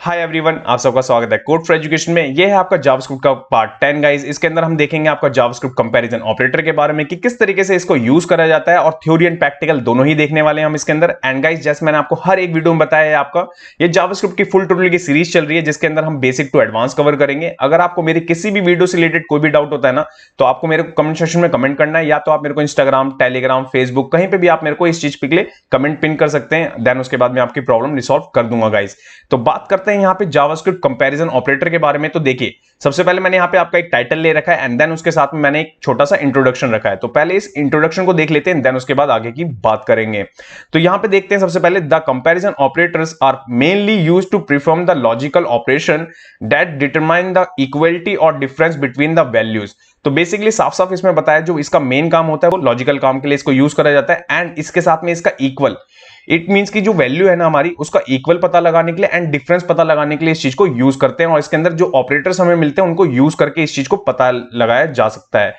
Hi everyone, आप सबका स्वागत है कोड फॉर एजुकेशन में। ये है आपका जावास्क्रिप्ट का पार्ट 10 गाइस। इसके अंदर हम देखेंगे आपका जावास्क्रिप्ट कंपैरिजन ऑपरेटर के बारे में कि किस तरीके से इसको यूज करा जाता है, और थ्योरी एंड प्रैक्टिकल दोनों ही देखने वाले हैं हम इसके अंदर। एंड गाइस, जैसे मैंने आपको हर एक वीडियो में बताया है, आपका ये जावास्क्रिप्ट की फुल ट्यूटोरियल की सीरीज चल रही है जिसके अंदर हम बेसिक टू एडवांस कवर करेंगे। अगर आपको मेरी किसी भी वीडियो से रिलेटेड कोई भी डाउट होता है ना, तो आपको मेरे को कमेंट सेक्शन में कमेंट करना है, या तो आप मेरे को इंस्टाग्राम, टेलीग्राम, फेसबुक कहीं पे भी आप मेरे को इस चीज के लिए कमेंट पिन कर सकते हैं। देन उसके बाद मैं आपकी प्रॉब्लम रिसॉल्व कर दूंगा गाइस। तो बात करते हैं यहाँ पे जावास्क्रिप्ट कंपैरिजन ऑपरेटर के बारे में। तो देखिए, सबसे पहले मैंने यहाँ पे आपका एक टाइटल ले रखा है एंड देन उसके साथ में मैंने एक छोटा सा इंट्रोडक्शन रखा है। तो पहले इस इंट्रोडक्शन को देख लेते हैं, देन उसके बाद आगे की बात करेंगे। तो यहाँ पे देखते हैं सबसे पहले, the comparison operators are mainly used to perform the logical operation that determine the equality और डिफरेंस बिटवीन द वैल्यूज। तो बेसिकली साफ साफ इसमें बताया, जो इसका मेन काम होता है वो लॉजिकल काम के लिए इसको यूज करा जाता है। एंड इसके साथ में इसका इक्वल, इट मींस की जो वैल्यू है ना हमारी, उसका इक्वल पता लगाने के लिए एंड डिफरेंस पता लगाने के लिए इस चीज को यूज करते हैं। और इसके अंदर जो ऑपरेटर्स हमें मिलते हैं उनको यूज करके इस चीज को पता लगाया जा सकता है।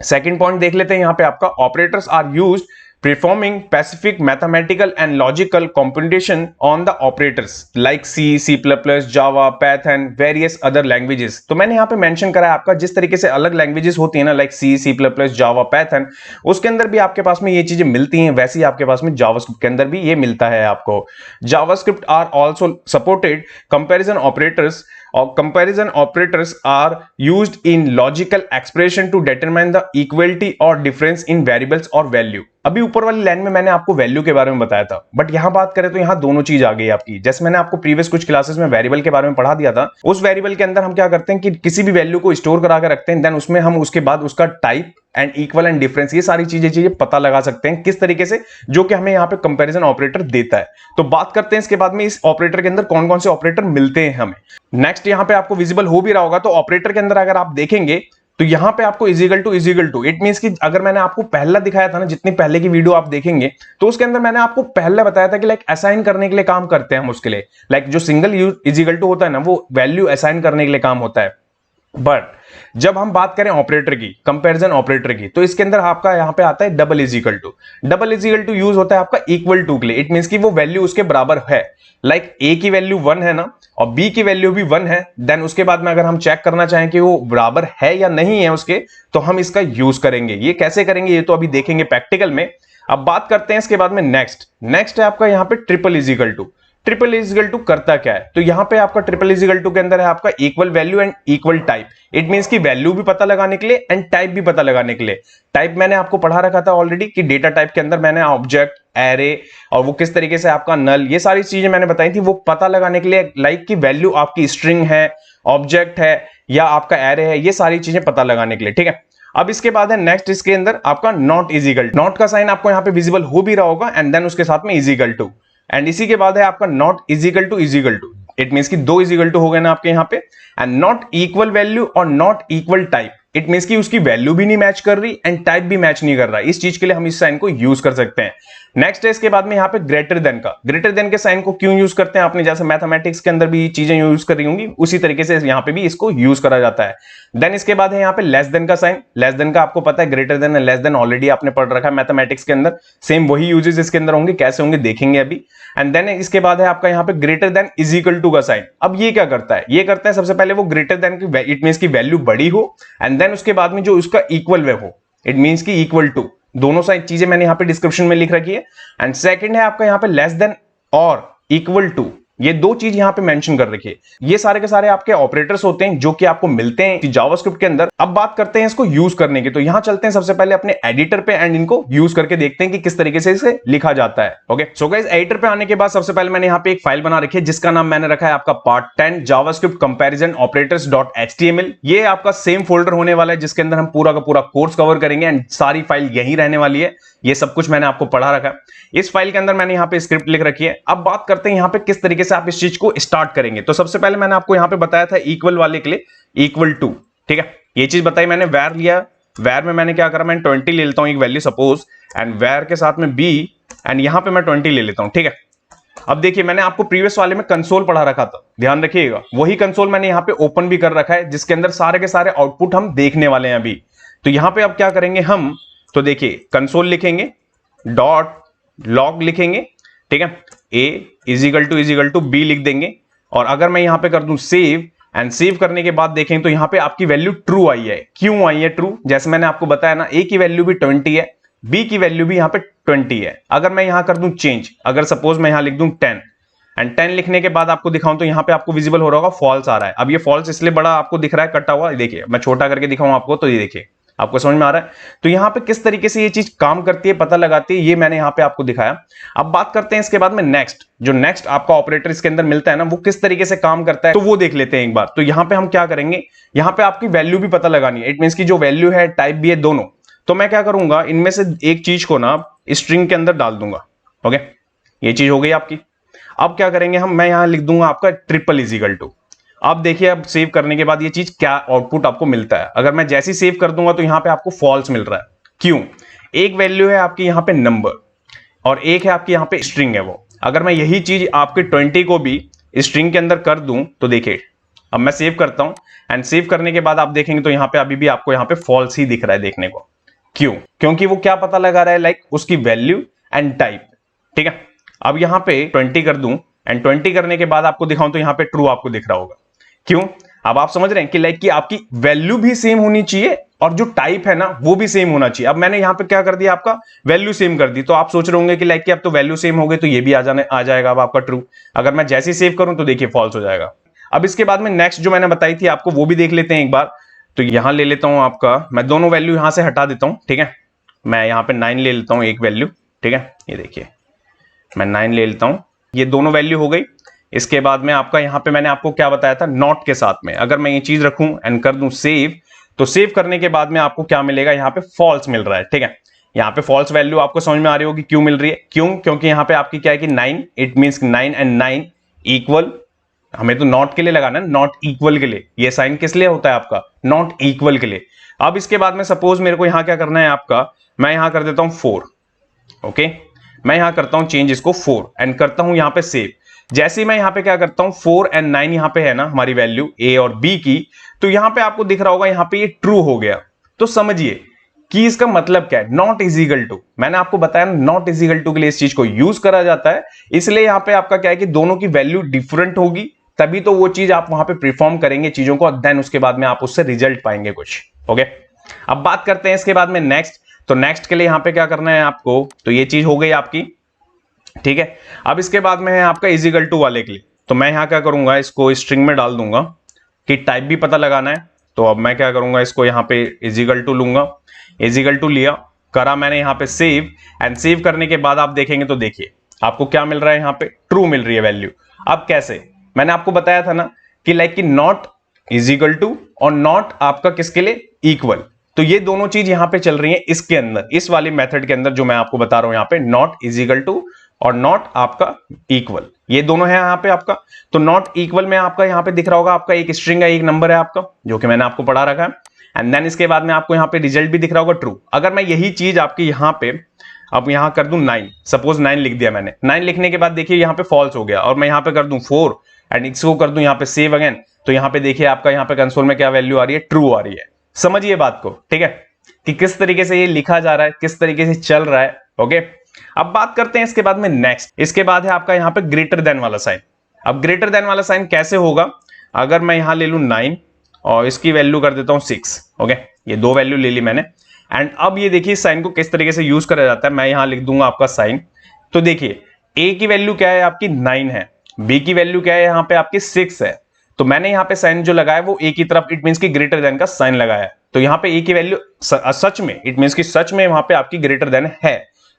सेकंड पॉइंट देख लेते हैं यहाँ पे, आपका operators are used performing specific mathematical and logical computation on the operators like C, C++, Java, Python, various other languages। तो मैंने यहाँ पे मेंशन करा है आपका, जिस तरीके से अलग लैंग्वेजेस होती है ना, like C, C++, Java, Python, उसके अंदर भी आपके पास में ये चीजें मिलती हैं, वैसे ही आपके पास में जावास्क्रिप्ट के अंदर भी ये मिलता है आपको। JavaScript are also supported comparison operators, और comparison operators are used in logical expression to determine the equality और डिफरेंस इन वेरिएबल्स और वैल्यू। अभी ऊपर वाली लाइन में मैंने आपको वैल्यू के बारे में बताया था, बट यहां बात करें तो यहां दोनों चीज आ गई आपकी। जैसे मैंने आपको प्रीवियस कुछ क्लासेस में वेरिएबल के बारे में पढ़ा दिया था, उस वेरिएबल के अंदर हम क्या करते हैं कि किसी भी वैल्यू को स्टोर करा के रखते हैं, देन उसमें हम उसके बाद उसका type and equal and difference, ये सारी चीजें पता लगा सकते हैं किस तरीके से, जो कि हमें यहाँ पे कंपैरिजन ऑपरेटर देता है। तो बात करते हैं इसके बाद में इस ऑपरेटर के अंदर कौन कौन से ऑपरेटर मिलते हैं हमें। नेक्स्ट यहाँ पे आपको विजिबल हो भी रहा होगा, तो ऑपरेटर के अंदर अगर आप देखेंगे तो यहां पे आपको इजिकल टू, इट मींस कि अगर मैंने आपको पहला दिखाया था ना, जितनी पहले की वीडियो आप देखेंगे तो उसके अंदर मैंने आपको पहले बताया था कि लाइक असाइन करने के लिए काम करते हैं हम उसके लिए। लाइक जो सिंगल इजिकल टू होता है ना, वो वैल्यू असाइन करने के लिए काम होता है। बट जब हम बात करें ऑपरेटर की, कंपैरिजन ऑपरेटर की, तो इसके अंदर आपका यहां पे आता है double is equal to. Double is equal to use होता है आपका इक्वल टू के लिए। इट मींस कि वो वैल्यू उसके बराबर है, लाइक ए की वैल्यू 1 है ना, और बी की वैल्यू भी 1 है। देन उसके बाद में अगर हम चेक करना चाहें कि वो बराबर है या नहीं है उसके, तो हम इसका यूज करेंगे। ये कैसे करेंगे ये तो अभी देखेंगे प्रैक्टिकल में। अब बात करते हैं इसके बाद में नेक्स्ट है आपका यहाँ पे triple is equal to. Triple is equal to करता क्या है, तो यहां पे आपका ट्रिपल इजिकल टू के अंदर है आपका equal value and equal type. It means की वैल्यू भी पता लगाने के लिए एंड टाइप भी पता लगाने के लिए। टाइप मैंने आपको पढ़ा रखा था ऑलरेडी कि डेटा टाइप के अंदर मैंने ऑब्जेक्ट, एरे, और वो किस तरीके से आपका नल, ये सारी चीजें मैंने बताई थी, वो पता लगाने के लिए। लाइक की वैल्यू आपकी स्ट्रिंग है, ऑब्जेक्ट है, या आपका एरे है, ये सारी चीजें पता लगाने के लिए। ठीक है, अब इसके बाद है नेक्स्ट, इसके अंदर आपका नॉट इजिकल। नॉट का साइन आपको यहाँ पे विजिबल हो भी रहा होगा, एंड देन उसके साथ में इजिकल टू, एंड इसी के बाद है आपका not is equal to. It means कि दो इजिकल टू हो गए ना आपके यहाँ पे। एंड नॉट इक्वल वैल्यू और not equal type, it means कि उसकी वैल्यू भी नहीं मैच कर रही एंड टाइप भी मैच नहीं कर रहा। इस चीज के लिए हम इस साइन को यूज कर सकते हैं। नेक्स्ट है इसके बाद में यहाँ पे ग्रेटर देन का। ग्रेटर देन के साइन को क्यों यूज करते हैं, आपने जैसे मैथमेटिक्स के अंदर भी चीजें यूज करी होंगी, उसी तरीके से यहाँ पे भी इसको यूज करा जाता है। देन इसके बाद है यहाँ पे लेस देन का साइन। लेस देन का आपको पता है, greater than less than already आपने पढ़ रखा है मैथमेटिक्स के अंदर। सेम वही यूजेस इसके अंदर होंगे, कैसे होंगे देखेंगे अभी। एंड देन इसके बाद है आपका यहाँ पे greater than is equal to का साइन। अब ये क्या करता है, ये करता है सबसे पहले वो ग्रेटर देन की, इट मींस की वैल्यू बड़ी हो, एंड देन उसके बाद में जो उसका इक्वल वे हो, इट मींस की इक्वल टू। दोनों सारी चीजें मैंने यहाँ पे डिस्क्रिप्शन में लिख रखी है। एंड सेकंड है आपका यहाँ पे लेस देन और इक्वल टू, ये दो चीज यहाँ पे मेंशन कर रखी है। ये सारे के सारे आपके ऑपरेटर्स होते हैं जो कि आपको मिलते हैं जावास्क्रिप्ट के अंदर। अब बात करते हैं इसको यूज करने की, तो यहां चलते हैं सबसे पहले अपने एडिटर पे एंड इनको यूज करके देखते हैं कि किस तरीके से इसे लिखा जाता है। ओके, सो गाइस, एडिटर पे आने के बाद सबसे पहले मैंने यहाँ पे एक फाइल बना रखी है जिसका नाम मैंने रखा है आपका part 10 JavaScript comparison operators .html। ये आपका सेम फोल्डर होने वाला है जिसके अंदर हम पूरा का पूरा कोर्स कवर करेंगे एंड सारी फाइल यही रहने वाली है। ये सब कुछ मैंने आपको पढ़ा रखा है। इस फाइल के अंदर मैंने यहाँ पे स्क्रिप्ट लिख रखी है। अब बात करते हैं यहाँ पे किस तरीके से आप इस चीज को स्टार्ट करेंगे। तो सबसे पहले मैंने आपको यहाँ पे बताया था इक्वल वाले के लिए इक्वल टू। ठीक है, ये चीज बताई मैंने। वैर लिया, वैर में मैंने क्या करा, मैं 20 ले लेता हूं एक वैल्यू सपोज, एंड वैर के साथ में बी, एंड यहां पे मैं 20 ले लेता हूं। ठीक है, अब देखिए मैंने आपको प्रीवियस वाले में कंसोल पढ़ा रखा था, ध्यान रखिएगा। वही कंसोल मैंने यहाँ पे ओपन भी कर रखा है जिसके अंदर सारे के सारे आउटपुट हम देखने वाले हैं अभी। तो यहां पे अब क्या करेंगे हम, तो देखिए कंसोल लिखेंगे, डॉट लॉग लिखेंगे, ठीक है, ए इजिकल टू बी लिख देंगे, और अगर मैं यहां पे कर दूं सेव एंड सेव करने के बाद देखें तो यहां पे आपकी वैल्यू ट्रू आई है। क्यों आई है ट्रू? जैसे मैंने आपको बताया ना, ए की वैल्यू भी 20 है, बी की वैल्यू भी यहां पे 20 है। अगर मैं यहां कर दूं चेंज, अगर सपोज मैं यहां लिख दूं 10 एंड 10 लिखने के बाद आपको दिखाऊं तो यहां पे आपको विजिबल हो रहा होगा फॉल्स आ रहा है। अब ये फॉल्स इसलिए बड़ा आपको दिख रहा है कटा हुआ, देखिए मैं छोटा करके दिखाऊं आपको तो ये देखिए आपको समझ में आ रहा है। तो यहां पे किस तरीके से ये चीज काम करती है, पता लगाती है, ये मैंने यहां पे आपको दिखाया। अब बात करते हैं इसके बाद में नेक्स्ट, जो नेक्स्ट आपका ऑपरेटर इसके अंदर मिलता है ना, वो किस तरीके से काम करता है तो वो देख लेते हैं एक बार। तो यहां पे हम क्या करेंगे, यहां पे आपकी वैल्यू भी पता लगानी है। इट मींस की जो वैल्यू है टाइप भी है दोनों। तो मैं क्या करूंगा, इनमें से एक चीज को ना स्ट्रिंग के अंदर डाल दूंगा। ओके, ये चीज हो गई आपकी। अब क्या करेंगे हम, मैं यहां लिख दूंगा आपका ट्रिपल इज इक्वल टू। अब देखिए, अब सेव करने के बाद ये चीज क्या आउटपुट आपको मिलता है। अगर मैं जैसे ही सेव कर दूंगा तो यहां पे आपको फॉल्स मिल रहा है। क्यों? एक वैल्यू है आपकी यहां पे नंबर और एक है आपकी यहां पे स्ट्रिंग है वो। अगर मैं यही चीज आपके 20 को भी स्ट्रिंग के अंदर कर दूं तो देखिए, अब मैं सेव करता हूं एंड सेव करने के बाद आप देखेंगे तो यहां पे अभी भी आपको यहां पे फॉल्स ही दिख रहा है देखने को। क्यों? क्योंकि वो क्या पता लगा रहा है, लाइक उसकी वैल्यू एंड टाइप। ठीक है, अब यहां पे 20 कर दूं एंड 20 करने के बाद आपको दिखाऊं तो यहां पे ट्रू आपको दिख रहा होगा। क्यों? अब आप समझ रहे हैं कि लाइक कि आपकी वैल्यू भी सेम होनी चाहिए और जो टाइप है ना वो भी सेम होना चाहिए। अब मैंने यहां पे क्या कर दिया, आपका वैल्यू सेम कर दी। तो आप सोच रहे होंगे कि लाइक कि अब तो वैल्यू सेम हो गई तो ये भी आ जाएगा अब आपका ट्रू। अगर मैं जैसे ही सेव करूं तो देखिए फॉल्स हो जाएगा। अब इसके बाद में नेक्स्ट जो मैंने बताई थी आपको वो भी देख लेते हैं एक बार। तो यहां ले लेता हूं आपका, मैं दोनों वैल्यू यहां से हटा देता हूं। ठीक है, मैं यहां पे 9 ले लेता हूं एक वैल्यू। ठीक है, ये देखिए मैं 9 ले लेता हूं, ये दोनों वैल्यू हो गई। इसके बाद में आपका यहां पे मैंने आपको क्या बताया था, नॉट के साथ में अगर मैं ये चीज रखूं एंड कर दूं सेव, तो सेव करने के बाद में आपको क्या मिलेगा, यहां पे फॉल्स मिल रहा है। ठीक है, यहां पे फॉल्स वैल्यू आपको समझ में आ रही होगी क्यों मिल रही है। क्यों? क्योंकि यहां पे आपकी क्या है कि 9, इट मींस 9 एंड 9 इक्वल। हमें तो नॉट के लिए लगाना है, नॉट इक्वल के लिए। ये साइन किस लिए होता है आपका, नॉट इक्वल के लिए। अब इसके बाद में सपोज मेरे को यहां क्या करना है आपका, मैं यहां कर देता हूं 4। ओके, मैं यहां करता हूं चेंज इसको 4 एंड करता हूं यहां पे सेव। जैसे ही मैं यहां पे क्या करता हूं, 4 एंड 9 यहां पे है ना हमारी वैल्यू ए और बी की, तो यहां पे आपको दिख रहा होगा यहां पे ये ट्रू हो गया। तो समझिए कि इसका मतलब क्या है, नॉट इज इक्वल टू। मैंने आपको बताया नॉट इज इक्वल टू के लिए इस चीज को यूज करा जाता है। इसलिए यहां पे आपका क्या है कि दोनों की वैल्यू डिफरेंट होगी, तभी तो वो चीज आप वहां पे परफॉर्म करेंगे चीजों को, देन उसके बाद में आप उससे रिजल्ट पाएंगे कुछ। ओके, अब बात करते हैं इसके बाद में नेक्स्ट। तो नेक्स्ट के लिए यहां पे क्या करना है आपको, तो ये चीज हो गई आपकी। ठीक है, अब इसके बाद में है आपका इज इक्वल टू वाले के लिए। तो मैं यहां क्या करूंगा, इसको स्ट्रिंग में डाल दूंगा कि टाइप भी पता लगाना है। तो अब मैं क्या करूंगा, इसको यहां पे इज इक्वल टू लूंगा। इज इक्वल टू लिया, करा मैंने यहां पे सेव एंड सेव करने के बाद आप देखेंगे तो देखिए आपको क्या मिल रहा है, यहां पे ट्रू मिल रही है वैल्यू। अब कैसे, मैंने आपको बताया था ना कि लाइक कि नॉट इज इक्वल टू और नॉट आपका किसके लिए, इक्वल। तो ये दोनों चीज यहां पे चल रही है इसके अंदर, इस वाली मेथड के अंदर जो मैं आपको बता रहा हूं, यहां पे नॉट इज इक्वल टू और नॉट आपका इक्वल, ये दोनों है यहां पे आपका। तो नॉट इक्वल में आपका यहां पे दिख रहा होगा आपका एक स्ट्रिंग है, एक नंबर है आपका, जो कि मैंने आपको पढ़ा रखा है। एंड देन इसके बाद में आपको यहां पे रिजल्ट भी दिख रहा होगा ट्रू। अगर मैं यही चीज आपकी यहां पे अब यहां कर दूं 9, सपोज 9 लिख दिया मैंने, 9 लिखने के बाद देखिए यहां पे फॉल्स हो गया, और मैं यहां पे कर दूं 4 एंड इसको कर दूं यहां पे सेव अगेन, तो यहां पे देखिए आपका यहां पे कंसोल में क्या वैल्यू आ रही है, ट्रू आ रही है। समझिए बात को, ठीक है, कि किस तरीके से ये लिखा जा रहा है, किस तरीके से चल रहा है। ओके, अब बात करते हैं इसके बाद में नेक्स्ट। इसके बाद है आपका यहां पे ग्रेटर देन वाला साइन। अब ग्रेटर देन वाला साइन कैसे होगा, अगर मैं यहां ले लूं 9 और इसकी वैल्यू कर देता हूं 6। ओके, ये दो वैल्यू ले ली मैंने। एंड अब ये देखिए इस साइन को किस तरीके से यूज करा जाता है, मैं यहां लिख दूंगा आपका साइन। तो देखिए ए की वैल्यू क्या है आपकी 9 है, बी की वैल्यू क्या है यहां पे आपकी 6 है। तो मैंने यहां पे साइन जो लगाया वो ए की तरफ, इट मींस की ग्रेटर देन का साइन लगाया है। तो यहां पे ए की वैल्यू सच में, इट मींस की सच में वहां पे आपकी ग्रेटर देन है।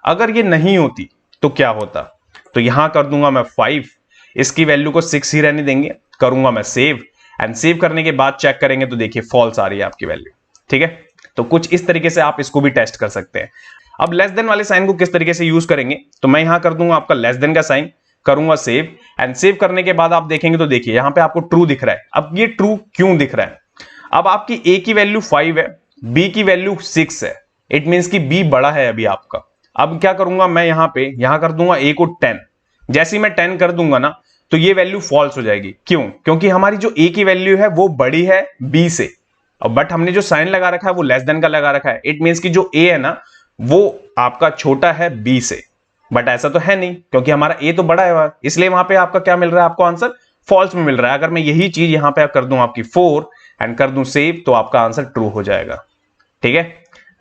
अगर ये नहीं होती तो क्या होता, तो यहां कर दूंगा मैं 5, इसकी वैल्यू को 6 ही रहने देंगे, करूंगा मैं सेव एंड सेव करने के बाद चेक करेंगे तो देखिए फॉल्स आ रही है आपकी वैल्यू। ठीक है, तो कुछ इस तरीके से आप इसको भी टेस्ट कर सकते हैं। अब लेस देन वाले साइन को किस तरीके से यूज करेंगे, तो मैं यहां कर दूंगा आपका लेस देन का साइन, करूंगा सेव एंड सेव करने के बाद आप देखेंगे तो देखिए यहां पे आपको ट्रू दिख रहा है। अब ये ट्रू क्यों दिख रहा है, अब आपकी ए की वैल्यू 5 है, बी की वैल्यू 6 है, इट मींस की बी बड़ा है अभी आपका। अब क्या करूंगा मैं यहां कर दूंगा ए को 10, जैसे ही मैं 10 कर दूंगा ना तो ये वैल्यू फॉल्स हो जाएगी। क्यों, क्योंकि हमारी जो ए की वैल्यू है वो बड़ी है बी से, बट हमने जो साइन लगा रखा है वो लेस देन का लगा रखा है। इट मींस की जो ए है ना वो आपका छोटा है बी से, बट ऐसा तो है नहीं क्योंकि हमारा ए तो बड़ा है, इसलिए वहां पे आपका क्या मिल रहा है आपको आंसर, फॉल्स में मिल रहा है। अगर मैं यही चीज यहां पे कर दूं आपकी 4 एंड कर दूं सेव, तो आपका आंसर ट्रू हो जाएगा। ठीक है,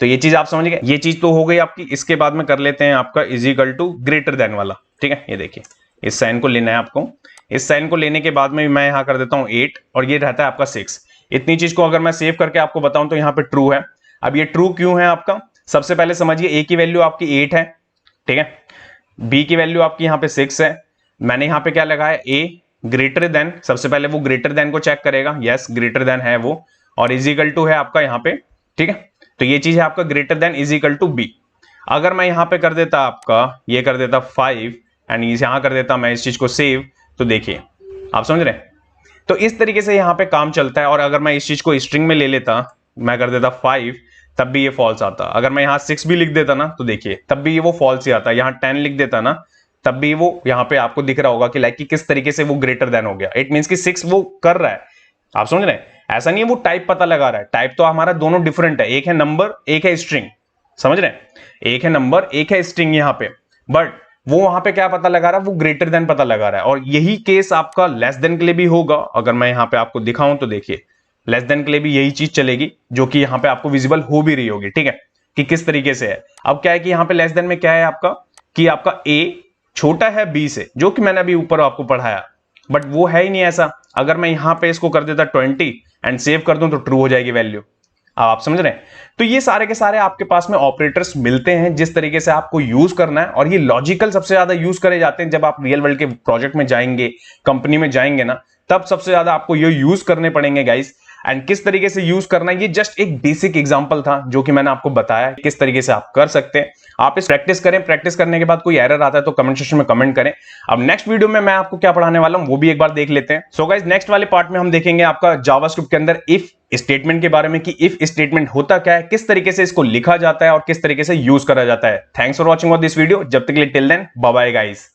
तो ये चीज आप समझ गए, ये चीज तो हो गई आपकी। इसके बाद में कर लेते हैं आपका is equal to greater than वाला। ठीक है, ये देखिए इस साइन को लेना है आपको। इस साइन को लेने के बाद में मैं यहां कर देता हूं 8 और ये रहता है आपका 6। इतनी चीज को अगर मैं सेव करके आपको बताऊं तो यहां पे ट्रू है। अब ये ट्रू क्यों है आपका, सबसे पहले समझिए ए की वैल्यू आपकी 8 है। ठीक है, बी की वैल्यू आपकी यहां पे 6 है। मैंने यहां पे क्या लगाया, ए ग्रेटर देन, सबसे पहले वो ग्रेटर देन को चेक करेगा, यस ग्रेटर देन है वो, और इज इक्वल टू है आपका यहां पे। ठीक है, तो ये चीज है आपका greater than is equal to B. अगर मैं यहां पे कर देता आपका, ये कर देता 5 एंड यहां कर देता मैं इस चीज को सेव, तो देखिए आप समझ रहे हैं। तो इस तरीके से यहां पे काम चलता है। और अगर मैं इस चीज को स्ट्रिंग में ले लेता, मैं कर देता 5, तब भी ये फॉल्स आता। अगर मैं यहां 6 भी लिख देता ना, तो देखिए तब भी ये वो फॉल्स ही आता। यहां 10 लिख देता ना, तब भी वो यहां पे आपको दिख रहा होगा कि लाइक कि किस तरीके से वो ग्रेटर देन हो गया। इट मींस कि 6 वो कर रहा है, आप समझ रहे हैं। ऐसा नहीं है वो टाइप पता लगा रहा है, टाइप तो हमारा दोनों डिफरेंट है, एक है नंबर एक है स्ट्रिंग, समझ रहे हैं, एक है नंबर एक है स्ट्रिंग यहां पे। बट वो वहां पे क्या पता लगा रहा है, वो ग्रेटर देन पता लगा रहा है। और यही केस आपका लेस देन के लिए भी होगा। अगर मैं यहां पे आपको दिखाऊं तो देखिए लेस देन के लिए भी यही चीज चलेगी, जो कि यहां पे आपको विजिबल हो भी रही होगी। ठीक है, कि किस तरीके से है। अब क्या है कि यहां पे लेस देन में क्या है आपका, कि आपका ए छोटा है बी से, जो कि मैंने अभी ऊपर आपको पढ़ाया, बट वो है ही नहीं ऐसा। अगर मैं यहां पे इसको कर देता 20 एंड सेव कर दूं, तो ट्रू हो जाएगी वैल्यू। आप समझ रहे हैं। तो ये सारे के सारे आपके पास में ऑपरेटर्स मिलते हैं, जिस तरीके से आपको यूज करना है। और ये लॉजिकल सबसे ज्यादा यूज करे जाते हैं जब आप रियल वर्ल्ड के प्रोजेक्ट में जाएंगे, कंपनी में जाएंगे ना, तब सबसे ज्यादा आपको ये यूज करने पड़ेंगे गाइस। एंड किस तरीके से यूज करना है, ये जस्ट एक बेसिक एग्जांपल था जो कि मैंने आपको बताया किस तरीके से आप कर सकते हैं। आप इस प्रैक्टिस करें, प्रैक्टिस करने के बाद कोई एरर आता है तो कमेंट सेक्शन में कमेंट करें। अब नेक्स्ट वीडियो में मैं आपको क्या पढ़ाने वाला हूं वो भी एक बार देख लेते हैं। सो गाइस, नेक्स्ट वाले पार्ट में हम देखेंगे आपका जावास्क्रिप्ट के अंदर इफ स्टेटमेंट के बारे में, कि इफ स्टेटमेंट होता क्या है, किस तरीके से इसको लिखा जाता है और किस तरीके से यूज करा जाता है। Thanks for watching this video. जब तक के लिए till then bye bye guys.